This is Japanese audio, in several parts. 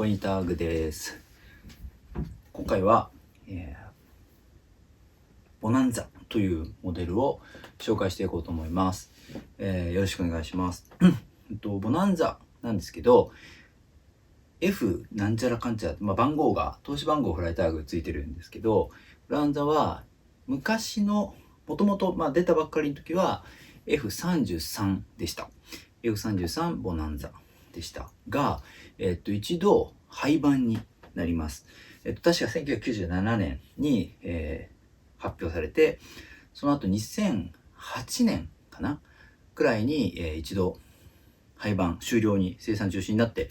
コニタグです。今回は、ボナンザというモデルを紹介していこうと思います。よろしくお願いします。ボナンザなんですけど、F なんちゃらかんちゃら、番号が、投資番号フライタグついてるんですけど、ボナンザは昔の、もともと出たばっかりの時は F33 でした。F33 ボナンザでしたが、一度廃盤になります。確か1997年に、発表されて、その後2008年かなくらいに、一度廃盤終了に生産中止になって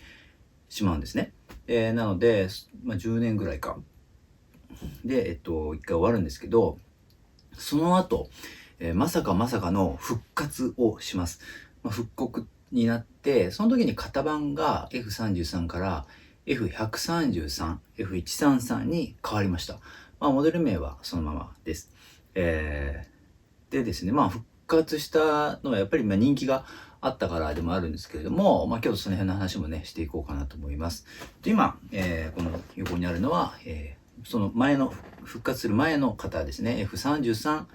しまうんですね。なので、10年ぐらいかで、一回終わるんですけど、その後、まさかの復活をします。復刻になって、その時に型番が F33 から F133、F133 に変わりました。モデル名はそのままです。でですね、復活したのはやっぱり人気があったからでもあるんですけれども、今日その辺の話もね、していこうかなと思います。で今、この横にあるのは、その前の、復活する前の型ですね、F33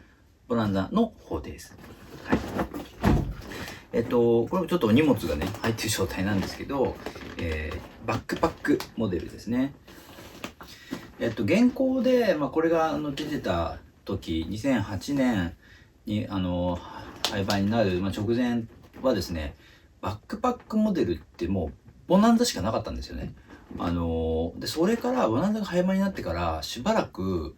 ボナンザの方です。はい。これちょっと荷物がね、入ってる状態なんですけど、バックパックモデルですね。現行で、これが出てた時、2008年に廃盤になる、直前はですね、バックパックモデルってもうボナンザしかなかったんですよね。でそれからボナンザが廃盤になってからしばらく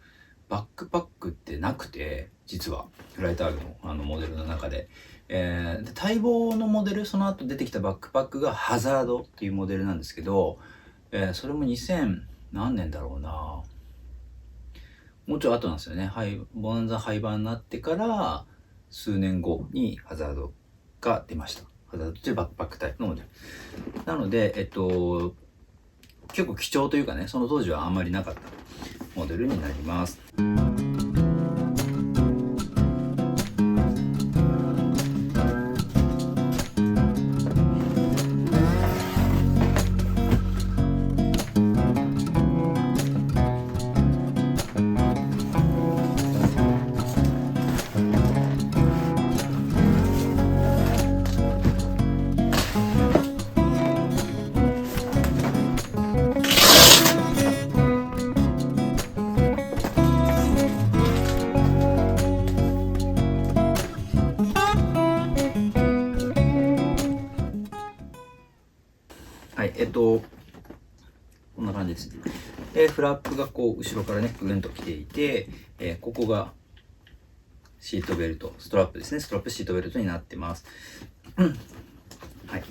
バックパックってなくて、実はフライターグのモデルの中で、で待望のモデル、その後出てきたバックパックがハザードっていうモデルなんですけど、それも2000何年だろうな、もうちょい後なんですよね。ボナンザ廃盤になってから数年後にハザードが出ました。ハザードというバックパックタイプのモデルなので、結構貴重というかね、その当時はあんまりなかったモデルになります。はい、こんな感じですね。フラップがこう後ろからねぐんと来ていて、ここがシートベルト、ストラップですね。ストラップシートベルトになってます。はい。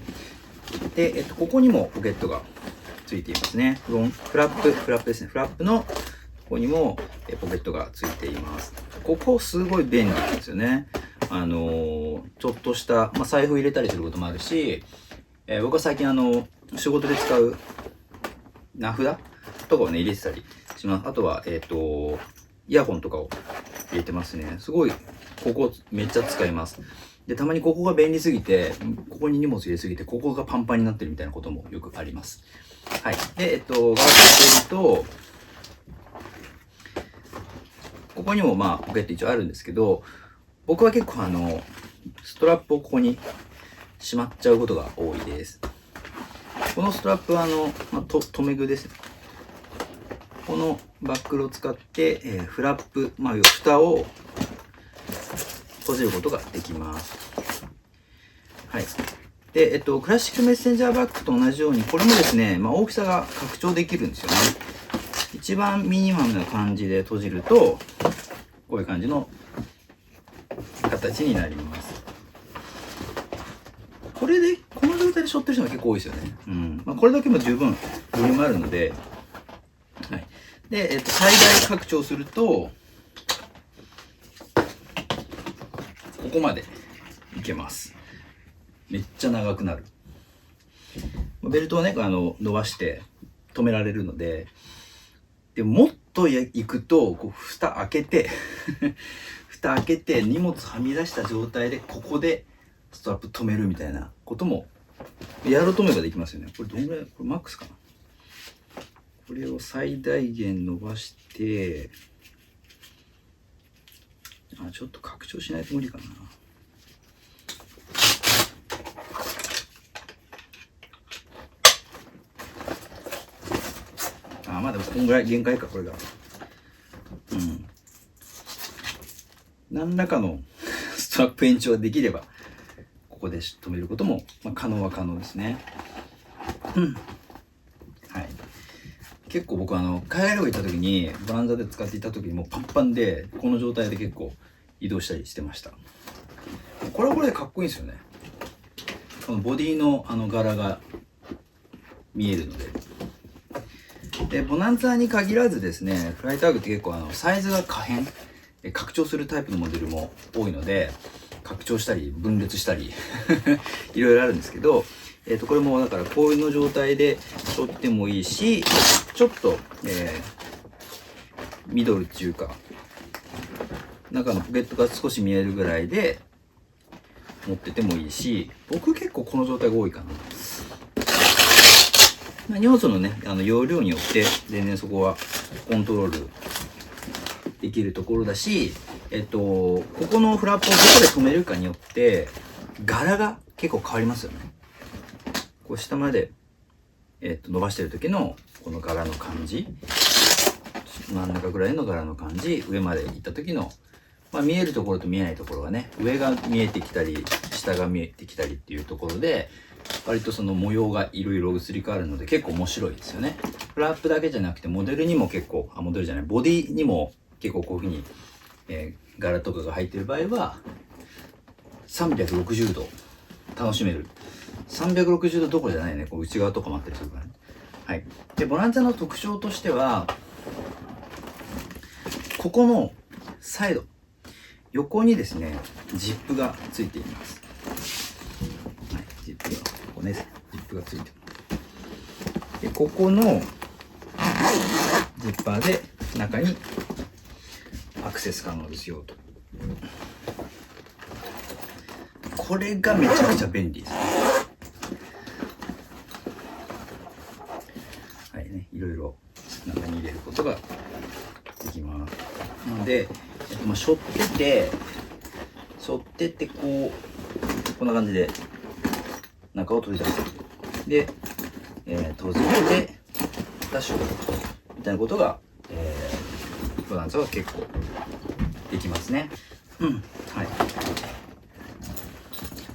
で、ここにもポケットがついていますね。フラップですね。フラップのここにもポケットがついています。ここすごい便利なんですよね。ちょっとした、財布入れたりすることもあるし、僕は最近仕事で使う名札とかをね入れてたりします。あとはイヤホンとかを入れてますね。すごいここめっちゃ使います。でたまにここが便利すぎて、ここに荷物入れすぎてここがパンパンになってるみたいなこともよくあります。はい。でガードしてると、ここにもポケット一応あるんですけど、僕は結構ストラップをここにしまっちゃうことが多いです。このストラップは留め具ですね。このバックルを使って、フラップ、蓋を閉じることができます。はい。で、クラシックメッセンジャーバッグと同じように、これもですね、大きさが拡張できるんですよね。一番ミニマムな感じで閉じると、こういう感じの形になります。これで、この状態で背負ってる人が結構多いですよね。これだけも十分ボリュームあるので、はい。で、最大拡張すると、ここまでいけます。めっちゃ長くなる。ベルトをね、伸ばして止められるので、でもっと行くと、蓋開けて、蓋開けて荷物はみ出した状態で、ここでストラップ止めるみたいなこともやろうと思えばできますよね。これどんぐらい、これマックスかな。これを最大限伸ばして、ちょっと拡張しないと無理かな。まあでもこんぐらい限界か、これが。何らかのストラップ延長ができれば、ここで止めることも、可能は可能ですね。はい。結構僕海外旅行行った時に、ボランザで使っていた時にもうパンパンで、この状態で結構移動したりしてました。これはこれでかっこいいんですよね。このボディの柄が見えるので。で、ボナンザに限らずですね、フライターグって結構サイズが可変、拡張するタイプのモデルも多いので、拡張したり分裂したりいろいろあるんですけど、これもだからこういうの状態で取ってもいいし、ちょっと、ミドルっていうか中のポケットが少し見えるぐらいで持っててもいいし、僕結構この状態が多いかな。荷物のね容量によって全然そこはコントロールできるところだし、ここのフラップをどこで止めるかによって柄が結構変わりますよね。こう下まで、伸ばしてる時のこの柄の感じ、真ん中ぐらいの柄の感じ、上まで行った時の、見えるところと見えないところがね、上が見えてきたり下が見えてきたりっていうところで割とその模様がいろいろ移り変わるので結構面白いですよね。フラップだけじゃなくてモデルにも結構モデルじゃないボディにも結構こういうふうに、柄とかが入ってる場合は360度楽しめる。360度どころじゃないね、こう内側とかもあったりするからね。はい。で、ボランザの特徴としては、ここのサイド、横にですね、ジップがついています。はい、ジップが、ここね、ジップがついてます。で、ここのジッパーで中にアクセス可能ですよと。これがめちゃくちゃ便利ですね。はいね、いろいろ中に入れることができます。なので、背負ってってこんな感じで中を取り出す。で、閉じてダッシュみたいなことが、ボランザは結構できますね。は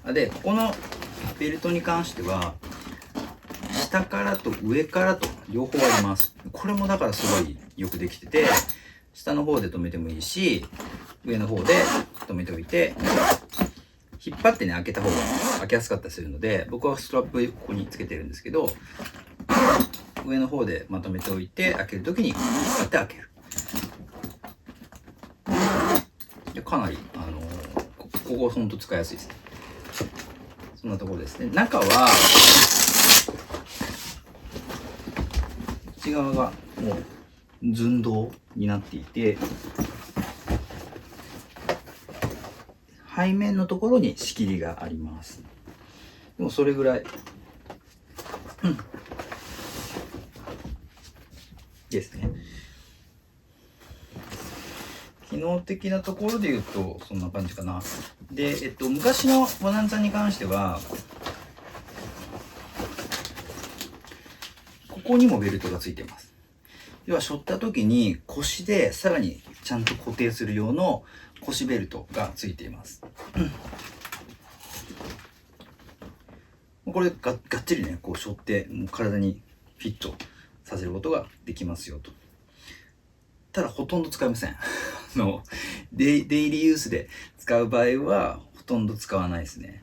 い。で、ここのベルトに関しては下からと上からと両方あります。これもだからすごいよくできてて、下の方で止めてもいいし、上の方で止めておいて、引っ張ってね開けた方が開けやすかったりするので、僕はストラップここにつけてるんですけど、上の方でまとめておいて開けるときに引っ張って開ける。でかなりここほんと使いやすいですね。そんなところですね。中は内側がもう寸胴になっていて、背面のところに仕切りがあります。でもそれぐらい、ですね。機能的なところで言うとそんな感じかな。で、昔のボナンザに関してはここにもベルトがついてます。要は背負った時に腰でさらにちゃんと固定する用の腰ベルトがついています。これがっちりねこう背負ってもう体にフィットさせることができますよと。ただほとんど使いません。デイリーユースで使う場合はほとんど使わないですね。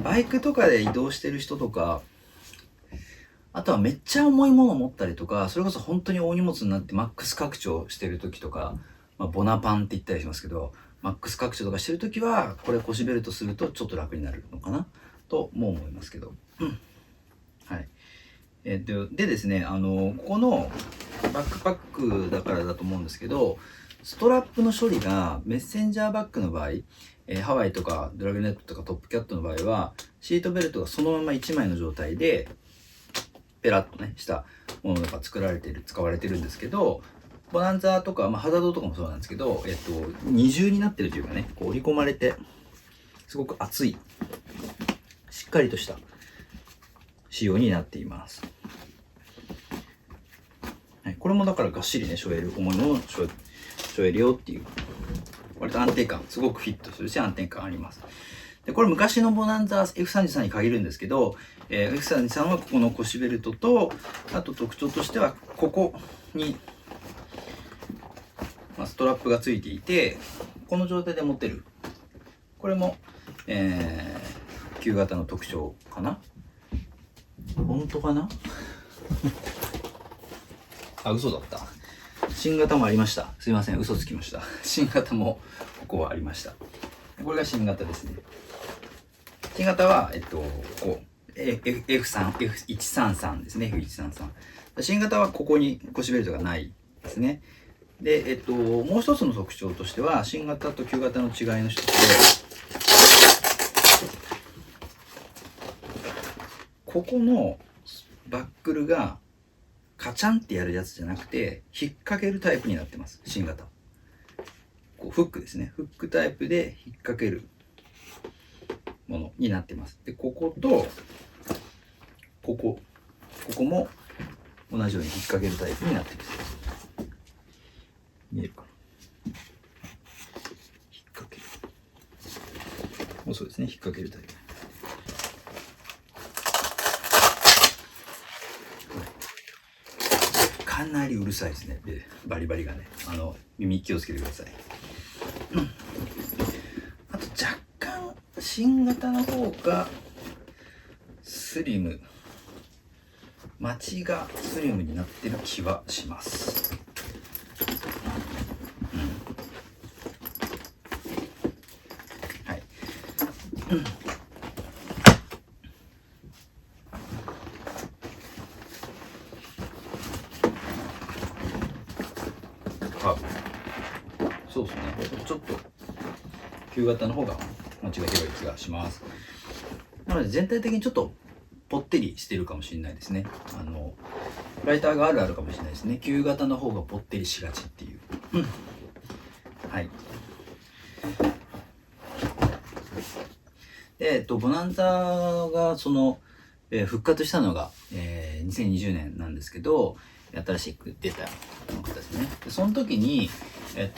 バイクとかで移動してる人とか、あとはめっちゃ重いものを持ったりとか、それこそ本当に大荷物になってマックス拡張してる時とか、ボナパンって言ったりしますけど、マックス拡張とかしてる時はこれ腰ベルトするとちょっと楽になるのかなとも思いますけど、はい。でですね、ここのバックパックだからだと思うんですけど、ストラップの処理がメッセンジャーバッグの場合、ハワイとかドラグネットとかトップキャットの場合はシートベルトがそのまま1枚の状態でペラッとねしたものが使われてるんですけど、ボナンザとか、ハザードとかもそうなんですけど、二重になってるというかね、こう織り込まれてすごく厚いしっかりとした仕様になっています。はい、これもだからがっしりね背負える、重いものを背負えるよっていう、割と安定感、すごくフィットするし安定感あります。でこれ昔のボナンザ F33 に限るんですけど、F33 はここの腰ベルトと、あと特徴としてはここに、ストラップがついていて、この状態で持てる。これも、旧型の特徴かな。本当かなあ、嘘だった。新型もありました。すいません、嘘つきました。新型もここはありました。これが新型ですね。新型は、こう、F133 ですね。F133。新型はここに腰ベルトがないですね。で、もう一つの特徴としては、新型と旧型の違いの一つで、ここのバックルがカチャンってやるやつじゃなくて、引っ掛けるタイプになってます、新型。こうフックですね。フックタイプで引っ掛けるものになってます。で、ここと、ここも同じように引っ掛けるタイプになってます。見えるかな。引っ掛ける。もうそうですね、引っ掛けるタイプ。かなりうるさいですね。で、バリバリがね。耳気をつけてください。あと若干、新型の方がスリム。街がスリムになってる気はします。はい。そうですね。ちょっと旧型の方が間違い広い気がします。なので全体的にちょっとぽってりしてるかもしれないですね。ライターがあるかもしれないですね。旧型の方がぽってりしがちっていう。はい。で、ボナンザが復活したのが、2020年なんですけど、新しく出たの方ですね。でその時に、ち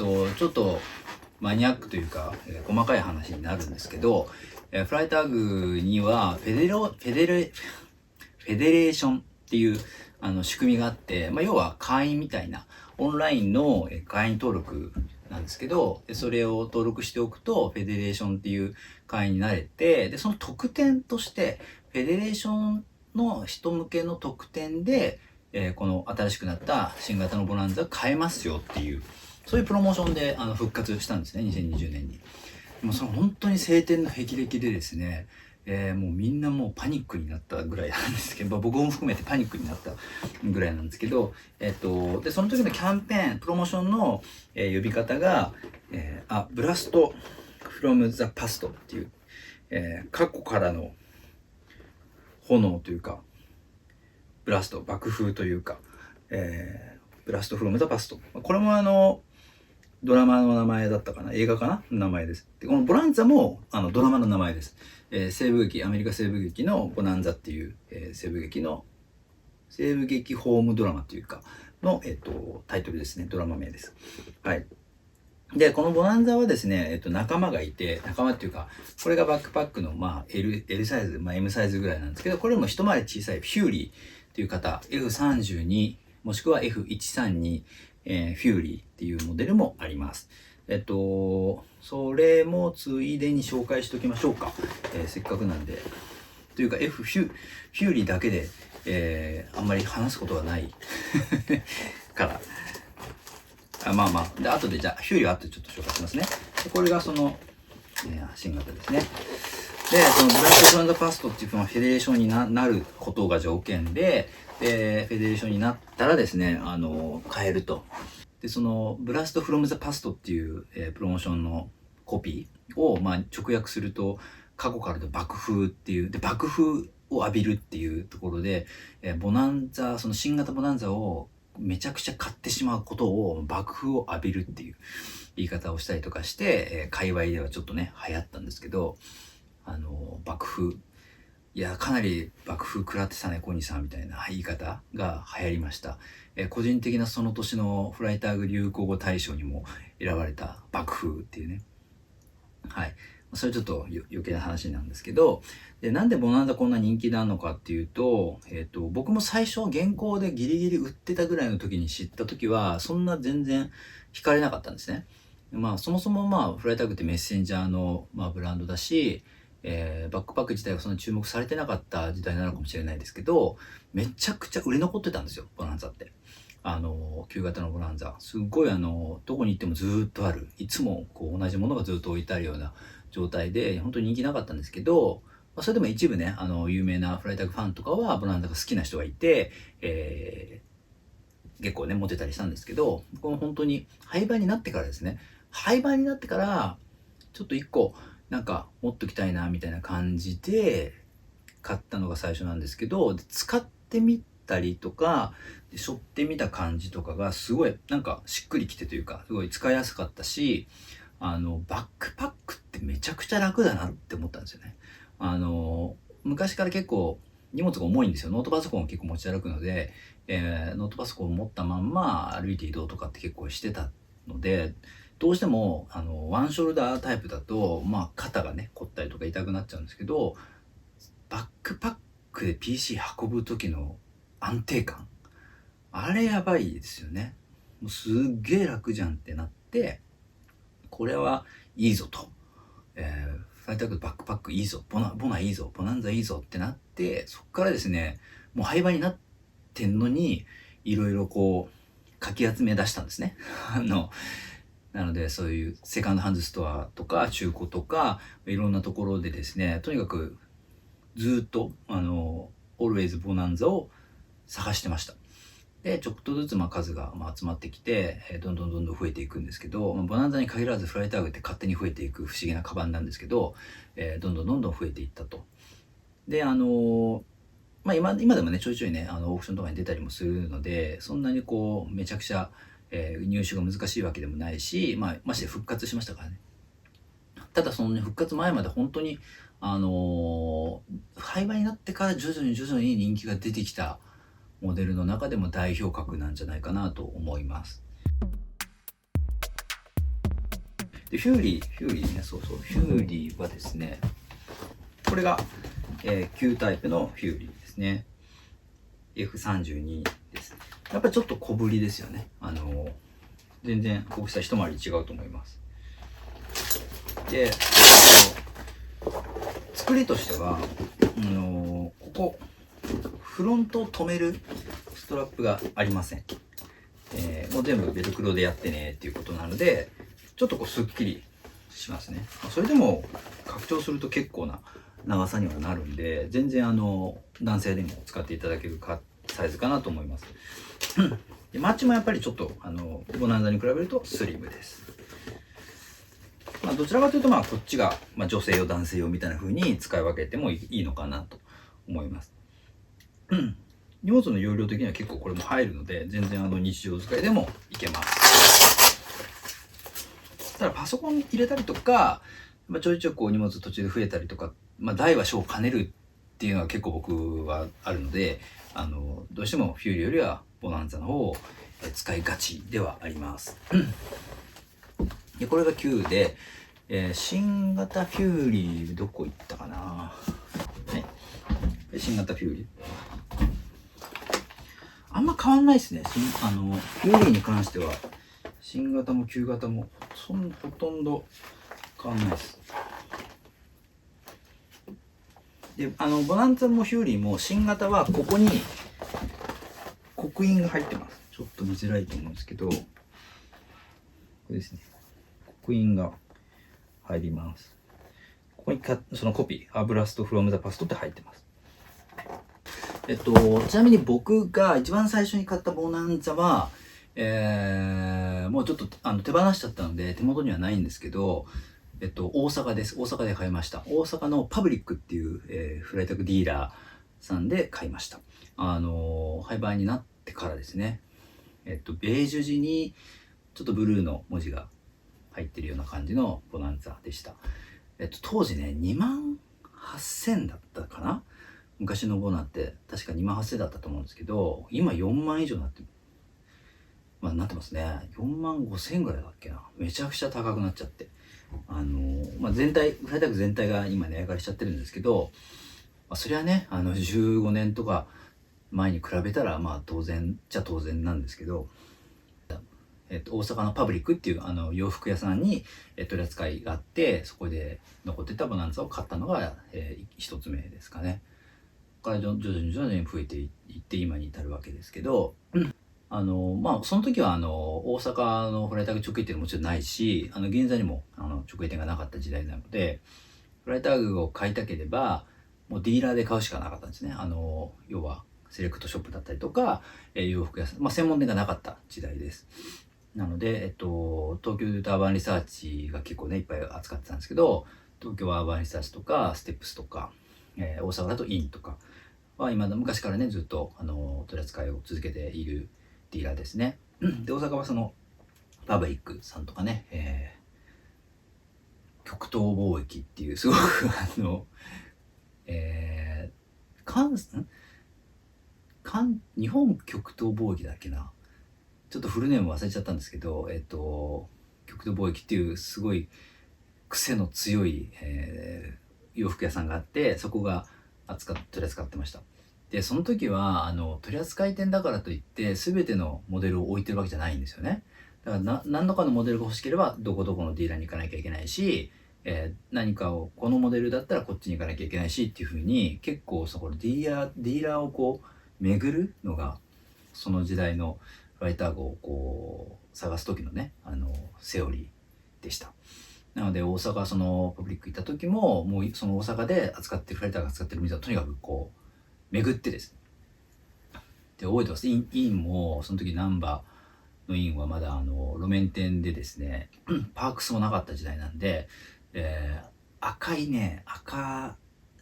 ょっとマニアックというか、細かい話になるんですけど、フライタグにはフェデレーションっていう仕組みがあって、要は会員みたいなオンラインの会員登録なんですけど、それを登録しておくとフェデレーションっていう会員になれて、でその特典としてフェデレーションの人向けの特典で、この新しくなった新型のボナンザが買えますよっていう、そういうプロモーションで復活したんですね、2020年に。もうそれ本当に晴天の霹靂でですね、もうみんなもうパニックになったぐらいなんですけど、僕も含めてパニックになったぐらいなんですけど、でその時のキャンペーンプロモーションの、呼び方が、ブラストフロムザパストっていう、過去からの炎というか、ブラスト爆風というか、ブラストフロムザパスト、これもドラマの名前だったかな、映画かな名前です。でこのボナンザもドラマの名前です。西部劇、アメリカ西部劇のボナンザっていう、西部劇ホームドラマというかの、タイトルですね。ドラマ名です。はい。で、このボナンザはですね、仲間がいて、仲間っていうか、これがバックパックの、L サイズ、M サイズぐらいなんですけど、これも一回り小さいフューリーっていう方、F32、もしくは F132、フューリーっていうモデルもあります。それもついでに紹介しておきましょうか。せっかくなんで。というか、フューリーだけで、あんまり話すことがないから。で、後でじゃあ、フューリーは後でちょっと紹介しますね。でこれが新型ですね。で、そのブラックフロンザパストっていうのはフェデレーションになることが条件で、フェデレーションになったらですね、買えると。で、その、ブラストフロムザパストっていう、プロモーションのコピーを、直訳すると、過去からの爆風っていう、で、爆風を浴びるっていうところで、ボナンザ、その新型ボナンザをめちゃくちゃ買ってしまうことを爆風を浴びるっていう言い方をしたりとかして、界隈ではちょっとね、流行ったんですけど、爆風。いや、かなり爆風食らってたね、コニーさんみたいな言い方が流行りました。個人的なその年のフライターグ流行語大賞にも選ばれた爆風っていうね。はい。それちょっと余計な話なんですけど、で、なんでボナンザこんな人気なのかっていうと、僕も最初現行でギリギリ売ってたぐらいの時に知った時は、そんな全然惹かれなかったんですね。まあ、そもそもまあ、フライタグってメッセンジャーの、まあ、ブランドだし、バックパック自体がそんな注目されてなかった時代なのかもしれないですけど、めちゃくちゃ売れ残ってたんですよ、ボナンザって。旧型のボナンザ。すっごいどこに行ってもずーっとある。いつもこう同じものがずっと置いてあるような状態で、本当に人気なかったんですけど、まあ、それでも一部ね、有名なフライタグファンとかはボナンザが好きな人がいて、結構ね、モテたりしたんですけど、この本当に廃盤になってからですね、廃盤になってから、ちょっと一個、なんか持っときたいな、みたいな感じで、買ったのが最初なんですけど、使ってみたりとか、背負ってみた感じとかがすごいなんかしっくりきてというか、すごい使いやすかったし、バックパックってめちゃくちゃ楽だなって思ったんですよね。昔から結構荷物が重いんですよ。ノートパソコンを結構持ち歩くので、ノートパソコンを持ったまんま歩いて移動とかって結構してたので、どうしてもワンショルダータイプだと、まあ肩がね、凝ったりとか痛くなっちゃうんですけど、バックパックで PC 運ぶ時の安定感、あれやばいですよね。もうすっげえ楽じゃんってなって、これはいいぞと。ファイタークバックパックいいぞ、ボナいいぞ、ボナンザいいぞってなって、そっからですね、もう廃盤になってんのに、いろいろこう、かき集め出したんですね。なので、そういうセカンドハンズストアとか、中古とか、いろんなところでですね、とにかく、ずっと、always ボナンザを探してました。で、ちょっとずつ数が集まってきて、どんどん増えていくんですけど、ボナンザに限らずフライタグって勝手に増えていく不思議なカバンなんですけど、どんどん増えていったと。で、今でもね、ちょいちょいね、オークションとかに出たりもするので、そんなにこう、めちゃくちゃ、入手が難しいわけでもないし、まして復活しましたからね。ただそのね、復活前まで本当に、廃盤になってから徐々に人気が出てきたモデルの中でも代表格なんじゃないかなと思います。で、フューリーね、フューリーはですね、これが、旧タイプのフューリーですね。F32 です。やっぱりちょっと小ぶりですよね。全然大きさ一回り違うと思います。で、作りとしては、ここ、フロントを止めるストラップがありません。もう全部ベルクロでやってねっていうことなので、ちょっとこうスッキリしますね。それでも拡張すると結構な長さにはなるんで、全然男性でも使っていただけるサイズかなと思います。でマッチもやっぱりちょっとボナンザに比べるとスリムです。どちらかというとこっちが女性用男性用みたいな風に使い分けてもいいのかなと思います。荷物の容量的には結構これも入るので、全然日常使いでもいけます。ただパソコン入れたりとか、ちょいちょいこう荷物途中で増えたりとか、大は小を兼ねるっていうのは結構僕はあるので、どうしてもフューリーよりはボナンザの方を使いがちではあります。でこれが9で、新型フューリーどこ行ったかな、はい、新型フューリーあんま変わんないですね。フューリーに関しては新型も旧型もほとんど変わんないです。でボナンザもフューリーも新型はここに刻印が入ってます。ちょっと見づらいと思うんですけど、これですね、刻印が入ります。ここにそのコピー、アブラストフロムザパストって入ってます。ちなみに僕が一番最初に買ったボナンザは、もうちょっと手放しちゃったので手元にはないんですけど、大阪です。大阪で買いました。大阪のパブリックっていう、フライタグディーラさんで買いました。廃盤になってからですね。ベージュ地にちょっとブルーの文字が入ってるような感じのボナンザでした。当時ね、28,000だったかな。昔のボナって確か28,000だったと思うんですけど、今4万以上になって、なってますね。45,000ぐらいだっけな。めちゃくちゃ高くなっちゃって。全体、フライタグ全体が今値上がりしちゃってるんですけど、それはね、15年とか前に比べたら、当然じゃ当然なんですけど、大阪のパブリックっていう洋服屋さんに取り扱いがあって、そこで残ってたボナンザを買ったのが、一つ目ですかね。ここから徐々に増えていって今に至るわけですけど、その時は大阪のフライタグ直営店ももちろんないし、銀座にも直営店がなかった時代なので、フライタグを買いたければもうディーラーで買うしかなかったんですね。要はセレクトショップだったりとか、洋服屋さん、専門店がなかった時代です。なので、東京でいうとアーバンリサーチが結構ねいっぱい扱ってたんですけど、東京はアーバンリサーチとかステップスとか、大阪だとインとかは昔からねずっと取り扱いを続けているディーラーですね。で、大阪はそのパブリックさんとかね、極東貿易っていうすごく日本極東貿易だっけな、ちょっとフルネーム忘れちゃったんですけど、極東貿易っていうすごい癖の強い、洋服屋さんがあって、そこが取り扱ってました。で、その時は取り扱い店だからといって全てのモデルを置いてるわけじゃないんですよね。だから何度かのモデルが欲しければどこどこのディーラーに行かなきゃいけないし、何かをこのモデルだったらこっちに行かなきゃいけないしっていう風に、結構そこディーラーをこう巡るのがその時代のフライター号をこう探す時のねセオリーでした。なので大阪そのパブリック行った時も、もうその大阪で扱ってるフライターが扱ってる店はとにかくこう巡ってですね。で、覚えてます。インもその時ナンバーのインはまだ路面店でですね、パークスもなかった時代なんで、赤いね、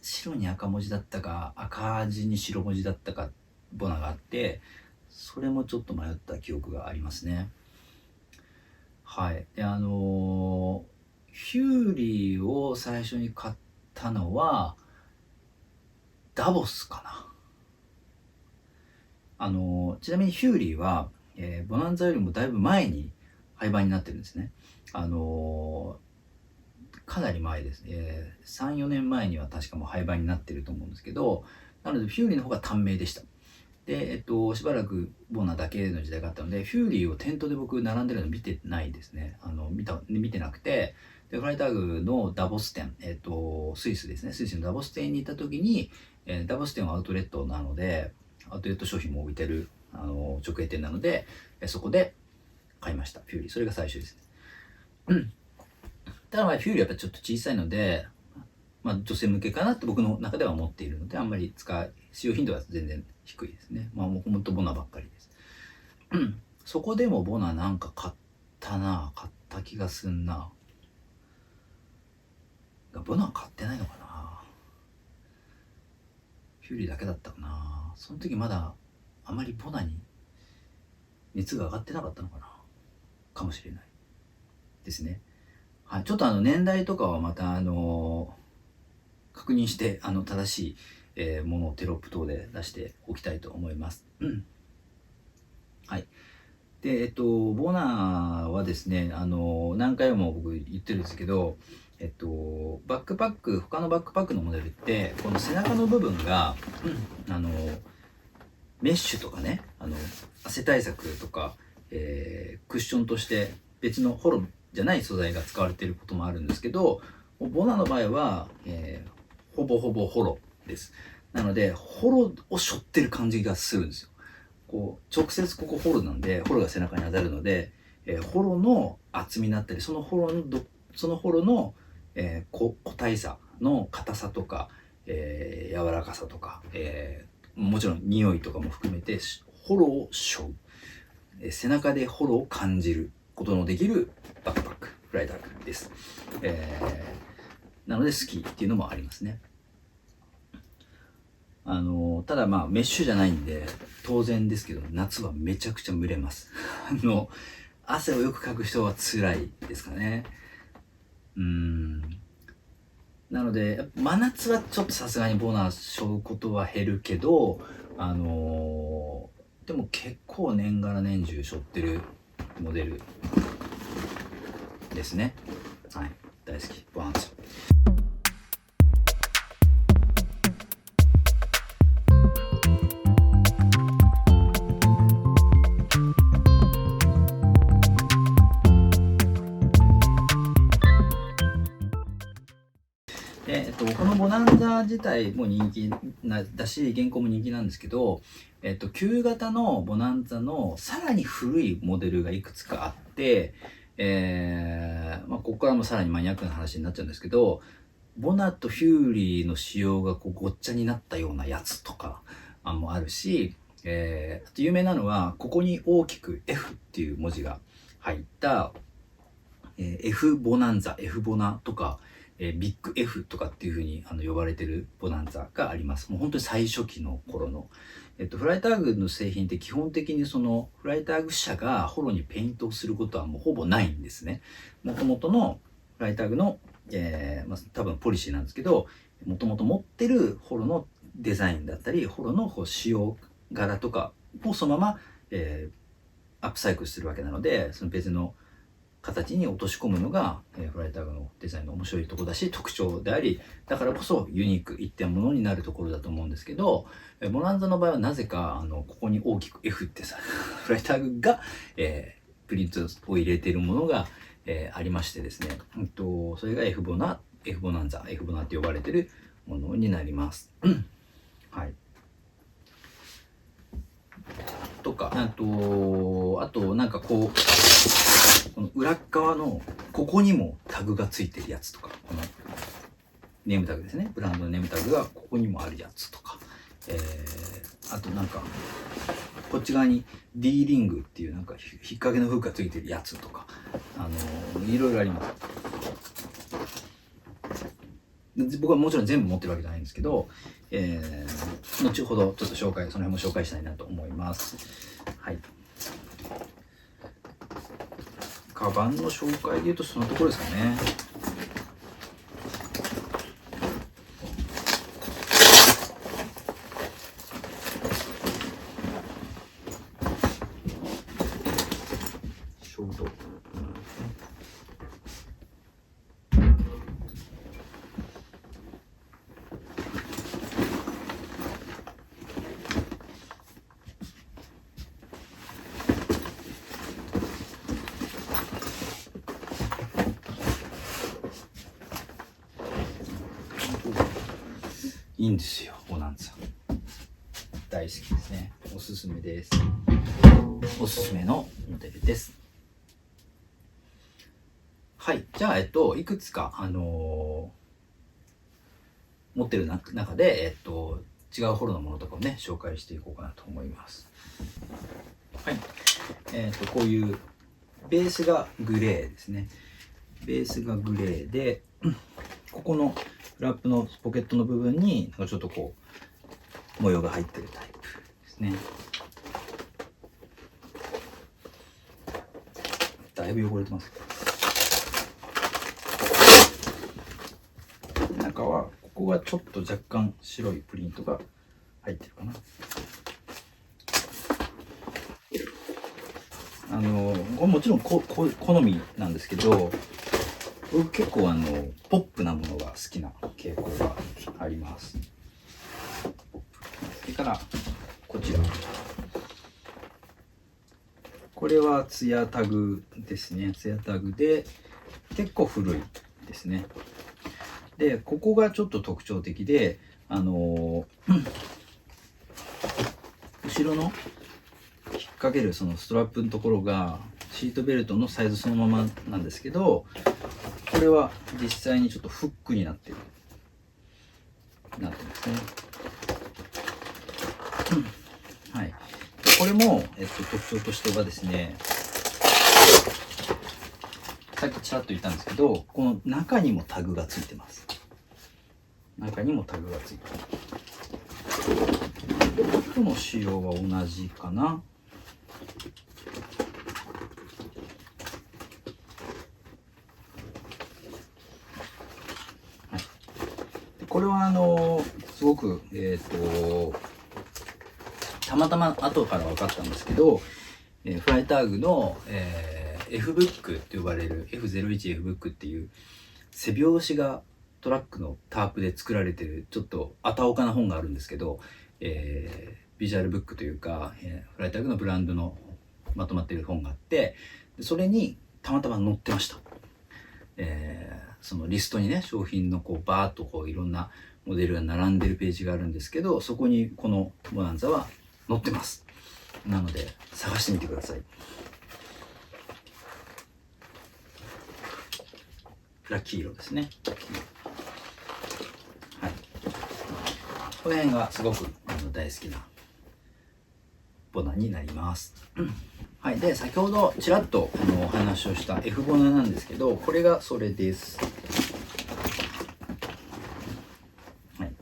白に赤文字だったか赤字に白文字だったかボナがあって、それもちょっと迷った記憶がありますね。はい。で、ヒューリーを最初に買ったのはダボスかな。ちなみにヒューリーは、ボナンザよりもだいぶ前に廃盤になってるんですね。かなり前ですね。3、4年前には確かもう廃盤になってると思うんですけど、なのでフューリーの方が短命でした。で、しばらくボナだけの時代があったので、フューリーを店頭で僕並んでるの見てないですね。見てなくて、で、フライターグのダボス店、スイスですね。スイスのダボス店に行った時に、ダボス店はアウトレットなので、アウトレット商品も置いてる直営店なので、そこで買いました。フューリー。それが最初ですね。ただフューリーはやっぱちょっと小さいので、女性向けかなって僕の中では思っているので、あんまり使用頻度は全然低いですね。もうほんとボナばっかりです。そこでもボナなんか買った気がすんな。ボナ買ってないのかな。フューリーだけだったかな。その時まだあまりボナに熱が上がってなかったのかな。かもしれないですね。はい、ちょっと年代とかはまた確認して正しい、ものをテロップ等で出しておきたいと思います。はい。で、ボナはですね、何回も僕言ってるんですけど、バックパック、他のバックパックのモデルって、この背中の部分が、メッシュとかね、汗対策とか、クッションとして別のホロじゃない素材が使われていることもあるんですけど、ボナの場合は、ほぼほぼホロです。なので、ホロを背負ってる感じがするんですよ。こう直接ここホロなんで、ホロが背中に当たるので、ホロの厚みになったり、そのホロの、個体差の硬さとか、柔らかさとか、もちろん匂いとかも含めてホロを背負う、背中でホロを感じることのできるバックパックフライターグです。なので好きっていうのもありますね。ただまあメッシュじゃないんで当然ですけど、夏はめちゃくちゃ蒸れます。汗をよくかく人は辛いですかね。なので真夏はちょっとさすがにボナー背負うことは減るけど、でも結構年がら年中背負ってるモデルですね。はい、大好きボナンザ。でこのボナンザ自体も人気だし、現行も人気なんですけど、旧型のボナンザのさらに古いモデルがいくつかあって、ここからもさらにマニアックな話になっちゃうんですけど、ボナとフューリーの仕様がこうごっちゃになったようなやつとかもあるし、あと有名なのはここに大きく F っていう文字が入った、F ボナンザ、F ボナとか、ビッグ F とかっていう風に呼ばれてるボナンザがあります。もう本当に最初期の頃の。フライターグの製品って基本的にそのフライターグ社がホロにペイントをすることはもうほぼないんですね。もともとのフライターグの、多分ポリシーなんですけど、もともと持ってるホロのデザインだったり、ホロのこう仕様柄とかをそのまま、アップサイクルするわけなので、その別の形に落とし込むのが、フライターグのデザインの面白いところだし特徴であり、だからこそユニーク一点物になるところだと思うんですけど、ボナンザの場合はなぜかここに大きく F ってさフライターグが、プリントを入れているものが、ありましてですね、それが F ボナンザ F ボナって呼ばれているものになります。はい。とかあとなんかこの裏側のここにもタグがついてるやつとか、このネームタグですね、ブランドのネームタグがここにもあるやつとか、あとなんかこっち側に D リングっていうなんか引っ掛けのフックがついてるやつとか、いろいろあります。僕はもちろん全部持ってるわけじゃないんですけど、後ほどちょっとその辺も紹介したいなと思います。はい。カバンの紹介でいうとそのところですかね。いいんですよ、ボナンザ。大好きですね。おすすめです。おすすめのモデルです。はい。じゃあ、いくつか、持ってる中で、違うホロのものとかをね、紹介していこうかなと思います。はい。こういう、ベースがグレーですね。ベースがグレーで、ここのフラップのポケットの部分にちょっとこう模様が入ってるタイプですね。だいぶ汚れてます。中はここがちょっと若干白いプリントが入ってるかな。これもちろん好みなんですけど、僕結構ポップなものが好きな傾向があります。それからこちら、これはツヤタグですね。ツヤタグで結構古いですね。でここがちょっと特徴的で、後ろの引っ掛けるそのストラップのところがシートベルトのサイズそのままなんですけど、これは実際にちょっとフックになってますね。はい。これも、特徴としてはですね、さっきちらっと言ったんですけど、この中にもタグがついてます。中にもタグがついてます。F の仕様は同じかな。これはすごくたまたま後から分かったんですけど、フライターグの、F ブックって呼ばれる F01F ブックっていう背拍子がトラックのタープで作られてるちょっとあたおかな本があるんですけど、ビジュアルブックというか、フライターグのブランドのまとまっている本があって、それにたまたま載ってました。そのリストにね、商品のこうバーッとこういろんなモデルが並んでるページがあるんですけど、そこにこのボナンザは載ってます。なので探してみてください。ラッキー色ですね。はい。この辺がすごく大好きなボナになります。はい。で、先ほどちらっとお話をした F ボナなんですけど、これがそれです。はい。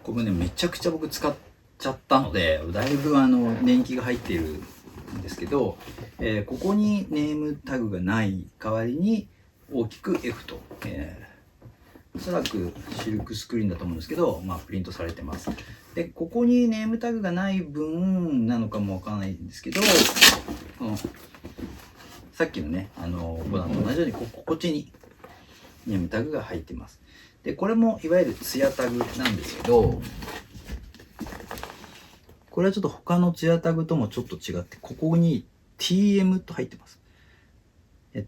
これね、めちゃくちゃ僕使っちゃったので、だいぶ年季が入っているんですけど、ここにネームタグがない代わりに大きく F と、おそらくシルクスクリーンだと思うんですけど、プリントされてます。で、ここにネームタグがない分なのかもわからないんですけど、さっきのね、ボタンと同じようにこっちにネームタグが入ってます。で、これもいわゆるツヤタグなんですけど、これはちょっと他のツヤタグともちょっと違って、ここに TM と入ってます。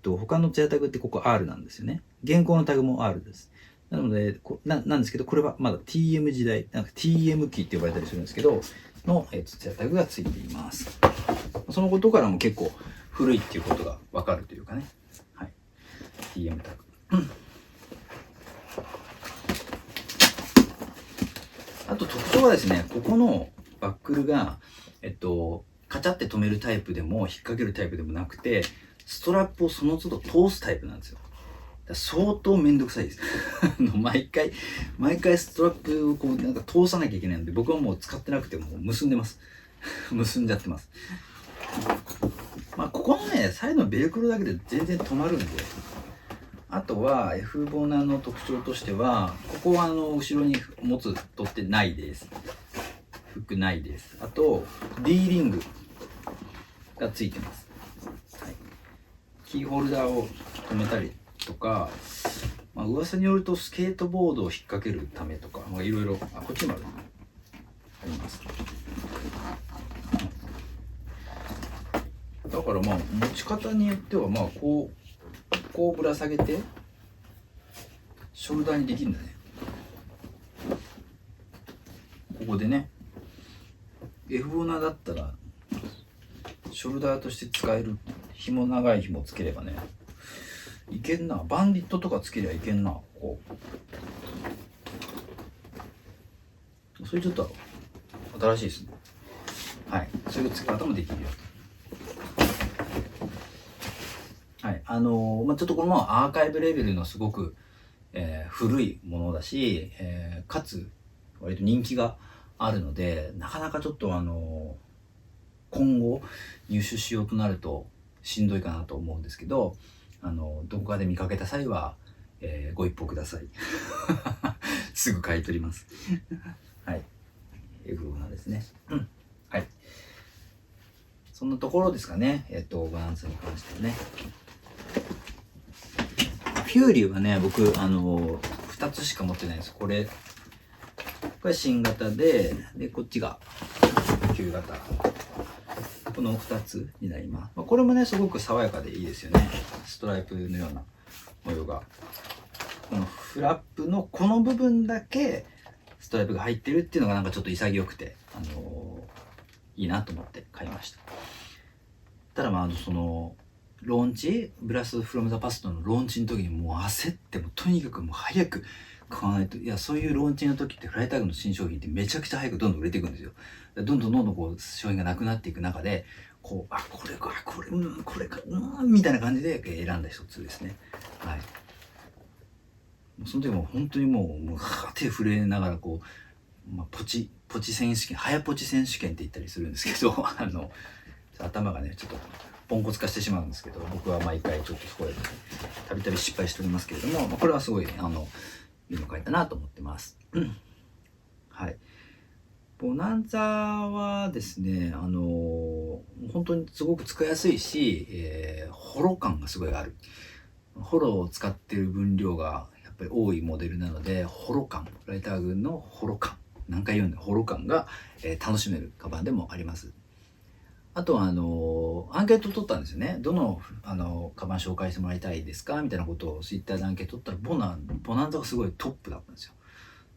他のツヤタグってここ R なんですよね。現行のタグも R です。なので、なんですけど、これはまだ TM 時代、なんか TM キーって呼ばれたりするんですけど、のツヤタグがついています。そのことからも結構古いっていうことがわかるというかね。はい。TM タグ。あと特徴はですね、ここのバックルが、カチャって止めるタイプでも引っ掛けるタイプでもなくて、ストラップをその都度通すタイプなんですよ。相当めんどくさいです。毎回ストラップをこうなんか通さなきゃいけないので、僕はもう使ってなくてもう結んでます。結んじゃってます。ここのね、サイドのベルクロだけで全然止まるんで。あとは F ボナの特徴としては、ここは後ろに持つ取ってないです。フックないです。あと D リングがついてます。はい、キーホルダーを止めたりとか、噂によるとスケートボードを引っ掛けるためとか、いろいろ、こっちにもあります。だから持ち方によってはこうぶら下げてショルダーにできるんだね。ここでね、F ボナだったらショルダーとして使える。長い紐つければね、いけんな。バンディットとかつけりゃいけんな。こうそれちょっと新しいですね。はい、そういう付け方もできるよと。はい、ちょっとこのアーカイブレベルのすごく、古いものだし、かつ割と人気があるので、なかなかちょっと今後入手しようとなるとしんどいかなと思うんですけど、どこかで見かけた際は、ご一報ください。すぐ買い取ります。はい。F ボナですね。はい。そんなところですかね。バランスに関してはね。フューリーはね、僕、2つしか持ってないです。これ新型で、こっちが旧型。この2つになります。これもね、すごく爽やかでいいですよね。ストライプのような模様が。このフラップのこの部分だけストライプが入ってるっていうのがなんかちょっと潔くて、いいなと思って買いました。ただその、ローンチ、ブラスフロムザパストのローンチの時にもう焦って、とにかくもう早く買わないと。いや、そういうローンチの時ってフライタグの新商品ってめちゃくちゃ早くどんどん売れていくんですよ。どんどんこう商品がなくなっていく中で、これか、みたいな感じで選んだ一つですね。はい。その時も本当にもう手震えながらこう、ポチ選手権、早ポチ選手権って言ったりするんですけど頭がねちょっとポンコツ化してしまうんですけど、僕は毎回ちょっとそこでたびたび失敗しておりますけれども、これはすごいいいの書いたなと思ってます。はい。ボナンザはですね、本当にすごく使いやすいし、ホロ感がすごいある。ホロを使ってる分量がやっぱり多いモデルなので、ホロ感、ライター群のホロ感、何回言うんだ、ホロ感が、楽しめるカバンでもあります。あとはアンケート取ったんですよね。どのカバン紹介してもらいたいですかみたいなことをツイッターでアンケート取ったら、ボナンザがすごいトップだったんですよ。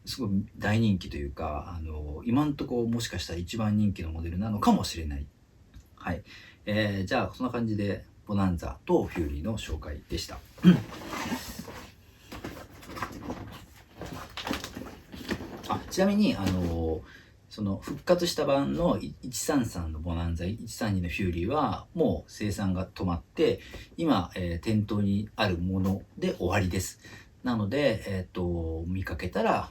すごい大人気というか、今んとこもしかしたら一番人気のモデルなのかもしれない。はい。じゃあそんな感じでボナンザとフューリーの紹介でした。ちなみにその復活した版の133のボナンザ、132のフューリーはもう生産が止まって、今、店頭にあるもので終わりです。なので、見かけたら、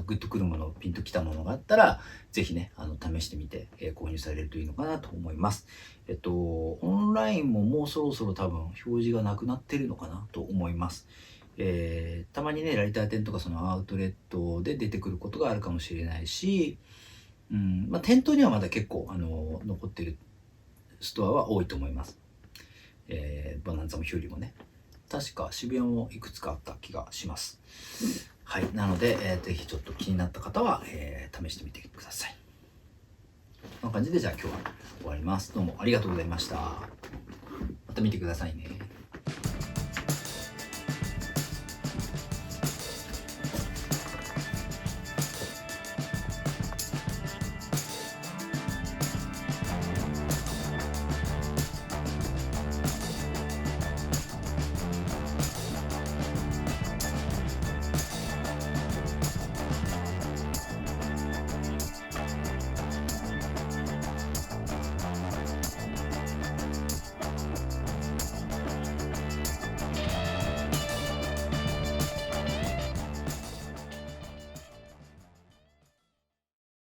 グッとくるもの、ピンときたものがあったら、ぜひね、試してみて、購入されるといいのかなと思います。オンラインももうそろそろ多分表示がなくなってるのかなと思います。たまにね、ライター店とかそのアウトレットで出てくることがあるかもしれないし、店頭にはまだ結構残ってるストアは多いと思います。ボナンザもヒューリーもね、確か渋谷もいくつかあった気がします。はい、なので、ぜひちょっと気になった方は、試してみてください。こんな感じでじゃあ今日は終わります。どうもありがとうございました。また見てくださいね。